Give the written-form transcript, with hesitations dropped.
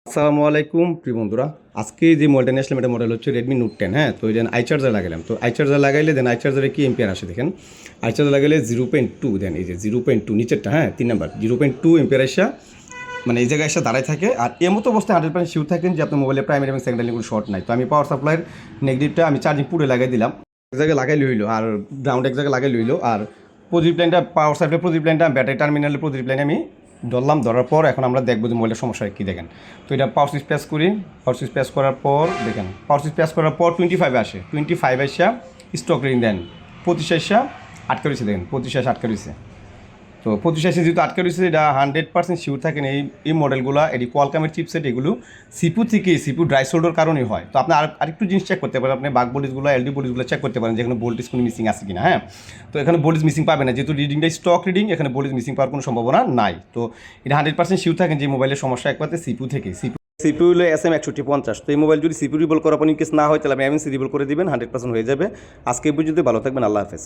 আসসালামু আলাইকুম প্রিয় বন্ধুরা। আজকে যে মোবাইলটা নিয়ে আসলাম এটা মডেল হচ্ছে রেডমি নোট 10। হ্যাঁ, তো দেন আই চার্জার লাগালাম। তো আই চার্জার লাগাইলে দেন আই চার্জারে কি এম্পিয়ার আসে দেখেন। আই চার্জার লাগাইলে 0.2 দেন, এই যে 0.2 নিচেরটা, হ্যাঁ 3 নাম্বার 0.2 এম্পিয়ার আসা, মানে এই জায়গায় এসে দাঁড়ায় থাকে। আর এমতো অবস্থায় 100% শিওর থাকেন যে আপনার মোবাইলে প্রাইমারি এবং সেকেন্ডারি কোনো শর্ট নাই। তো আমি পাওয়ার সাপ্লাইয়ের নেগেটিভটা আমি চার্জিং পুরে লাগাই দিলাম, এক জায়গায় লাগাই লইলো আর গ্রাউন্ড এক জায়গায় লাগাই লইলো। আর পজিটিভ লাইনটা পাওয়ার সাপ্লাই পজিটিভ লাইনটা ব্যাটারি টার্মিনালের পজিটিভ লাইনে আমি ধরলাম। ধরার পর এখন আমরা দেখবো যে মোবাইলের সমস্যা কী দেখেন। তো এটা পাওয়ার সুইচ প্রেস করি, পাওয়ার সুইচ প্রেস করার পর দেখেন পাওয়ার সুইচ প্রেস করার পর 25 আসে, 25 আসা স্টক রিং দেন 25 আসা আটকে রয়েছে, দেখেন 25 আসা আটকে রয়েছে। তো 25 যেহেতু আটকে রয়েছে, এটা 100% শিওর থাকেন এই মডেলগুলো, এটি কোয়ালকামের চিপসেট, এগুলো সিপু থেকে সিপু ড্রাই সোল্ডার কারণেই হয়। তো আপনি আরেকটু জিনিস চেক করতে পারেন, আপনি বাক ভোল্টেজগুলো এলডি ভোল্টেজগুলো চেক করতে পারেন যেখানে ভোল্টেজ কোনো মিসিং আছে কিনা। হ্যাঁ, তো এখানে ভোল্টেজ মিসিং পাবে না, যেহেতু রিডিংটা স্টক রিডিং, এখানে ভোল্টেজ মিসিং পাওয়ার কোনো সম্ভাবনা নাই। তো এটা 100% শিওর থাকেন যে মোবাইলের সমস্যা একমাত্র সিপু থেকে। সিপি হলো SM6150। তো এই মোবাইল যদি সিপি রিবল করার পর ইনকেস না হয় তাহলে আমি এমএনসি রিবল করে দিবেন, 100% হয়ে যাবে। আজকে এই পর্যন্ত, ভালো থাকবেন, আল্লাহ হাফেজ।